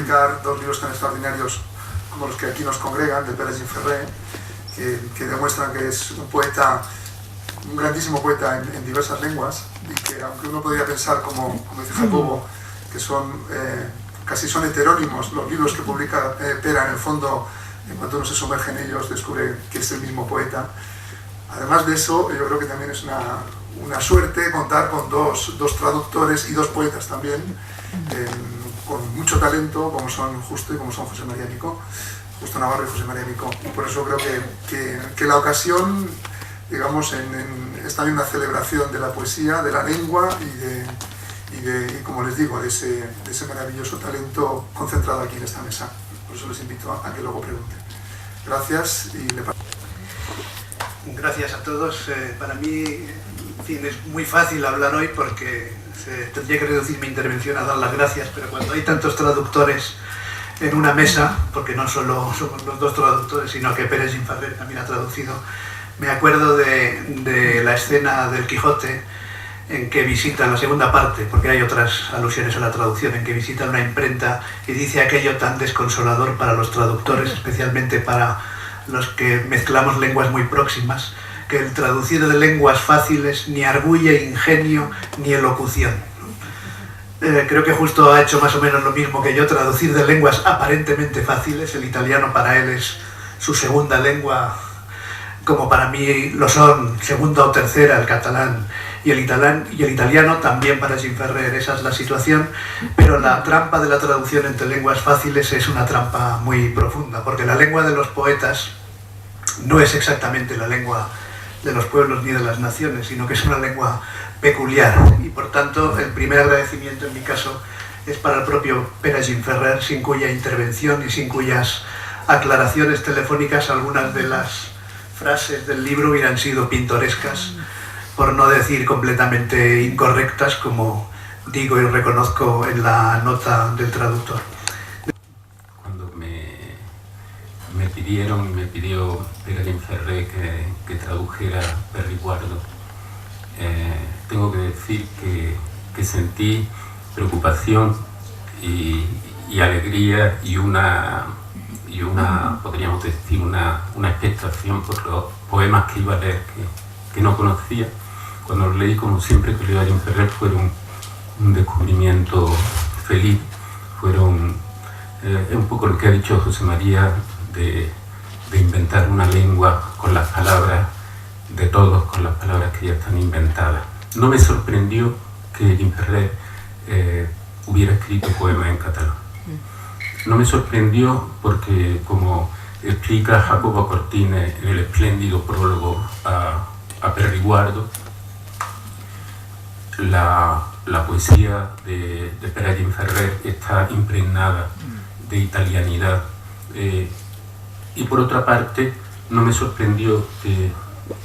publicar dos libros tan extraordinarios como los que aquí nos congregan, de Pere Gimferrer, que demuestran que es un poeta, un grandísimo poeta en diversas lenguas, y que aunque uno podría pensar, como dice Jacobo, que casi son heterónimos los libros que publica Pera, en el fondo, en cuanto uno se sumerge en ellos, descubre que es el mismo poeta. Además de eso, yo creo que también es una suerte contar con dos traductores y dos poetas también, con mucho talento, como son Justo y como son José María Micó, Justo Navarro y José María Micó. Y por eso creo que la ocasión, digamos, es también una celebración de la poesía, de la lengua y como les digo, de ese maravilloso talento concentrado aquí en esta mesa. Por eso les invito a que luego pregunten. Gracias y le paso. Gracias a todos. Para mí, en fin, es muy fácil hablar hoy porque tendría que reducir mi intervención a dar las gracias, pero cuando hay tantos traductores en una mesa, porque no solo somos los dos traductores, sino que Pere Gimferrer también ha traducido, me acuerdo de la escena del Quijote en que visitan la segunda parte, porque hay otras alusiones a la traducción, en que visitan una imprenta y dice aquello tan desconsolador para los traductores, especialmente para los que mezclamos lenguas muy próximas, que el traducido de lenguas fáciles ni arguye ingenio ni elocución. Creo que Justo ha hecho más o menos lo mismo que yo, traducir de lenguas aparentemente fáciles. El italiano para él es su segunda lengua, como para mí lo son segunda o tercera el catalán y el italiano también para Gimferrer. Esa es la situación, pero la trampa de la traducción entre lenguas fáciles es una trampa muy profunda, porque la lengua de los poetas no es exactamente la lengua de los pueblos ni de las naciones, sino que es una lengua peculiar, y por tanto el primer agradecimiento en mi caso es para el propio Pere Gimferrer, sin cuya intervención y sin cuyas aclaraciones telefónicas algunas de las frases del libro hubieran sido pintorescas, por no decir completamente incorrectas, como digo y reconozco en la nota del traductor. Cuando me pidió Pere Gimferrer que tradujera Perriguardo, tengo que decir que sentí preocupación y alegría y una, podríamos decir, una expectación por los poemas que iba a leer que no conocía. Cuando los leí, como siempre que leo a Gimferrer, fueron un descubrimiento feliz, es un poco lo que ha dicho José María, de inventar una lengua con las palabras de todos, con las palabras que ya están inventadas. No me sorprendió que Gimferrer hubiera escrito poemas en catalán. No me sorprendió porque, como explica Jacobo Cortines en el espléndido prólogo a Perriguardo, la poesía de Pere Gimferrer está impregnada de italianidad. Y por otra parte, no me sorprendió que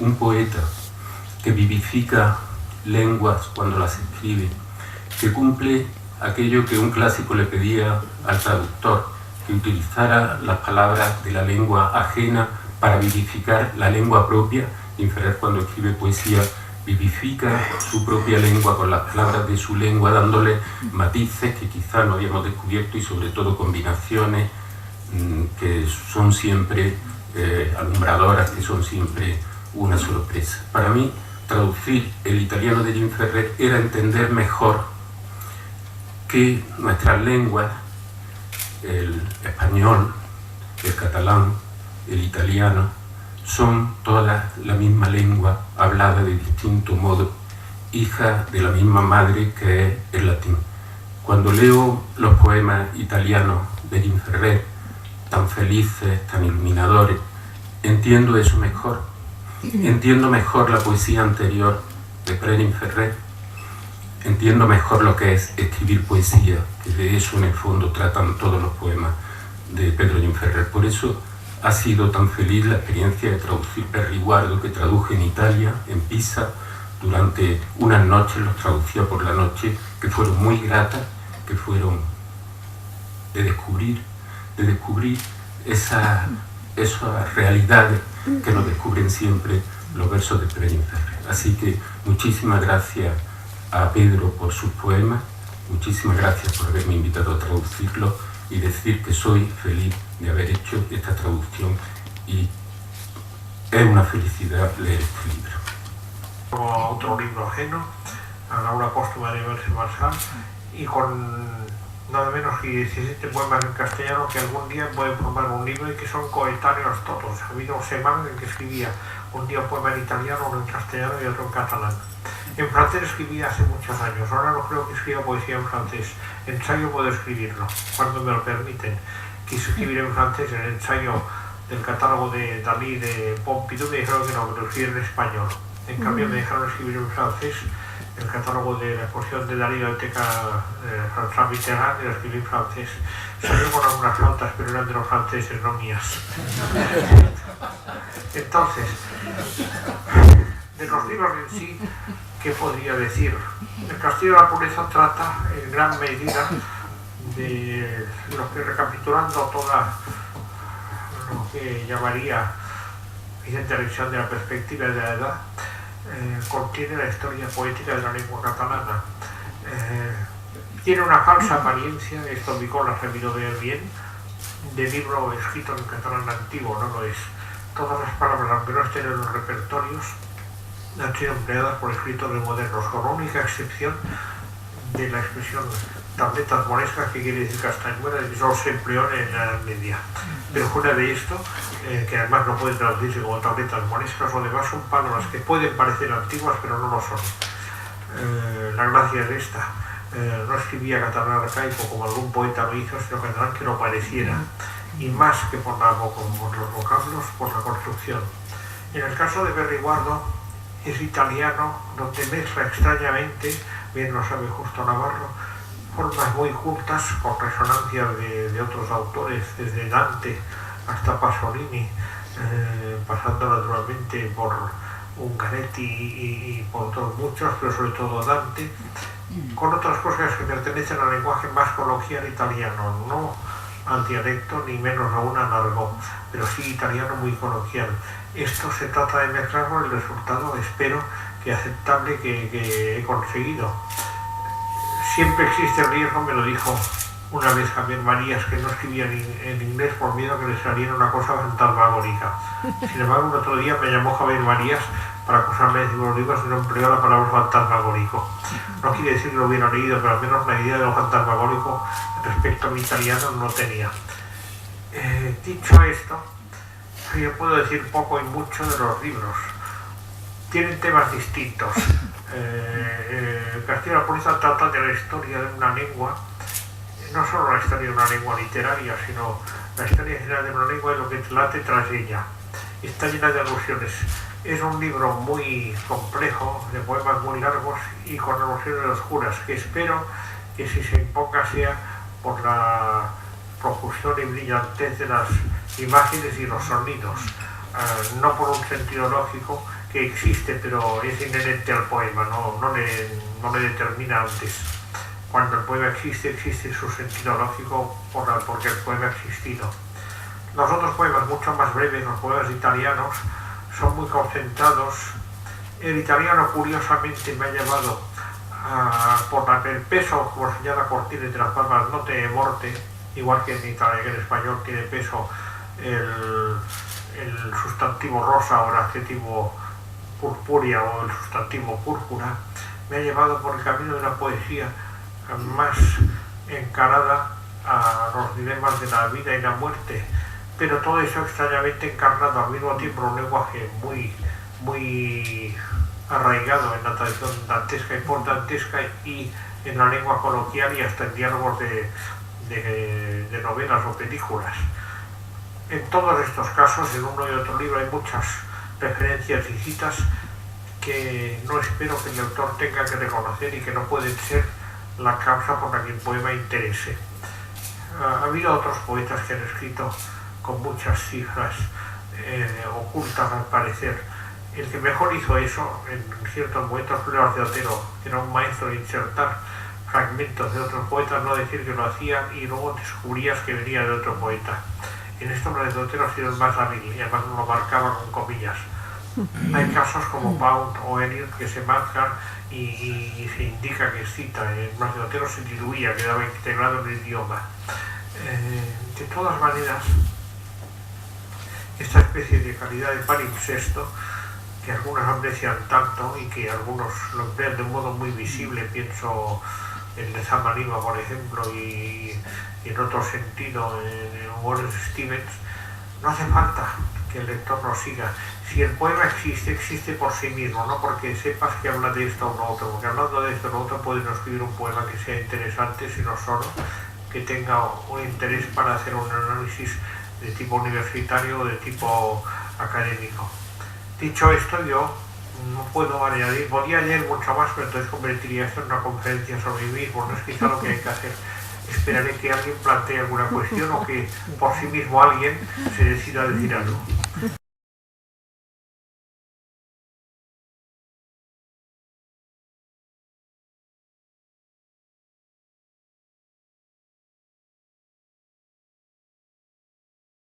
un poeta que vivifica lenguas cuando las escribe, que cumple aquello que un clásico le pedía al traductor, que utilizara las palabras de la lengua ajena para vivificar la lengua propia. Gimferrer, cuando escribe poesía, vivifica su propia lengua con las palabras de su lengua, dándole matices que quizá no habíamos descubierto y sobre todo combinaciones que son siempre alumbradoras, que son siempre una sorpresa. Para mí, traducir el italiano de Gimferrer era entender mejor que nuestras lenguas, el español, el catalán, el italiano, son todas la misma lengua, hablada de distinto modo, hija de la misma madre que es el latín. Cuando leo los poemas italianos de Gimferrer, tan felices, tan iluminadores, entiendo eso mejor. Entiendo mejor la poesía anterior de Pere Gimferrer. Entiendo mejor lo que es escribir poesía, que de eso en el fondo tratan todos los poemas de Pedro Gimferrer. Por eso ha sido tan feliz la experiencia de traducir Perriguardo, que traduje en Italia, en Pisa, durante unas noches, los traducía por la noche, que fueron muy gratas, que fueron de descubrir esas realidades que nos descubren siempre los versos de Pere Gimferrer. Así que muchísimas gracias a Pedro por sus poemas, muchísimas gracias por haberme invitado a traducirlo y decir que soy feliz de haber hecho esta traducción y es una felicidad leer este libro. Como otro libro ajeno, a la obra póstuma de Mercè Marçal, y con nada menos que 17 poemas en castellano que algún día pueden formar un libro y que son coetáneos todos. Ha habido semanas en que escribía un día un poema en italiano, uno en castellano y otro en catalán. En francés escribía hace muchos años, ahora no creo que escriba poesía en francés. Ensayo puedo escribirlo, cuando me lo permiten. Quise escribir en francés el ensayo del catálogo de Dalí de Pompidou, me dijeron que no, que lo escribí en español. En cambio me dejaron escribir en francés el catálogo de la exposición de Dalí de la Biblioteca François Mitterrand, y lo escribí en francés. Salió con algunas notas, pero eran de los franceses, no mías. Entonces, de los libros en sí, ¿qué podría decir? El Castillo de la Pureza trata en gran medida de lo que, recapitulando toda lo que llamaría Vicente Aleixandre de la perspectiva de la edad, contiene la historia poética de la lengua catalana. Tiene una falsa apariencia, esto Vicola se miró bien, de libro escrito en catalán antiguo, no lo es. Todas las palabras, aunque no estén en los repertorios, han sido empleadas por escritores modernos, con la única excepción de la expresión tabletas morescas, que quiere decir castañuela, y que solo se empleó en la Edad Media. Pero fuera de esto, que además no puede traducirse como tabletas morescas o demás, son palabras que pueden parecer antiguas, pero no lo son. La gracia es esta. No escribía catalán arcaico como algún poeta lo hizo, sino catalán que lo pareciera, y más que por los vocablos, por la construcción. En el caso de Berriguardo, es italiano, donde mezcla extrañamente, bien lo sabe Justo Navarro, formas muy cultas con resonancias de otros autores, desde Dante hasta Pasolini, pasando naturalmente por Ungaretti y por otros muchos, pero sobre todo Dante, con otras cosas que pertenecen al lenguaje más coloquial italiano, no al dialecto ni menos aún al argot, pero sí italiano muy coloquial. Esto se trata de mezclar con el resultado, espero que aceptable, que he conseguido. Siempre existe el riesgo, me lo dijo una vez Javier Marías, que no escribía en inglés por miedo a que le saliera una cosa fantasmagórica. Sin embargo, un otro día me llamó Javier Marías para acusarme de decir los libros y no empleó la palabra fantasmagórico. No quiere decir que lo hubiera leído, pero al menos la idea de lo fantasmagórico respecto a mi italiano no tenía. Dicho esto, yo puedo decir poco y mucho de los libros. Tienen temas distintos. Castillo de la Pureza trata de la historia de una lengua, no solo la historia de una lengua literaria, sino la historia general de una lengua y lo que late tras ella. Está llena de alusiones. Es un libro muy complejo, de poemas muy largos y con alusiones oscuras, que espero que si se imponga sea por la profusión y brillantez de las imágenes y los sonidos, no por un sentido lógico que existe, pero es inherente al poema, no le determina antes. Cuando el poema existe su sentido lógico porque el poema ha existido. Los otros poemas, mucho más breves, los poemas italianos, son muy concentrados. El italiano, curiosamente, me ha llevado por el peso, como señala Cortines, de las palabras note e morte, igual que en español tiene peso el sustantivo rosa o el adjetivo purpúrea o el sustantivo púrpura. Me ha llevado por el camino de la poesía más encarada a los dilemas de la vida y la muerte, pero todo eso extrañamente encarnado al mismo tiempo en un lenguaje muy arraigado en la tradición dantesca y postdantesca y en la lengua coloquial y hasta en diálogos de novelas o películas. En todos estos casos, en uno y otro libro, hay muchas referencias y citas que no espero que el autor tenga que reconocer y que no pueden ser la causa por la que el poema interese. Ha habido otros poetas que han escrito con muchas cifras ocultas al parecer. El que mejor hizo eso en ciertos momentos fue Leoncio Otero, que era un maestro de insertar fragmentos de otros poetas, no decir que lo hacían y luego descubrías que venía de otro poeta. En esto Leoncio Otero ha sido el más hábil y además lo marcaba con comillas. Hay casos como Pound o Eliot que se marcan y se indica que es cita. El Leoncio Otero se diluía, quedaba integrado en el idioma. De todas maneras, esta especie de calidad de palimpsesto, que algunos aprecian tanto y que algunos lo emplean de un modo muy visible, pienso en Lezama Lima, por ejemplo, y en otro sentido en Wallace Stevens, no hace falta que el lector lo siga. Si el poema existe, existe por sí mismo, no porque sepas que habla de esto o lo otro, porque hablando de esto o lo otro puedes no escribir un poema que sea interesante, sino solo que tenga un interés para hacer un análisis de tipo universitario o de tipo académico. Dicho esto, yo no puedo añadir, podría añadir mucho más, pero entonces convertiría esto en una conferencia sobre mí mismo, no es quizá lo que hay que hacer. Esperaré que alguien plantee alguna cuestión o que por sí mismo alguien se decida a decir algo.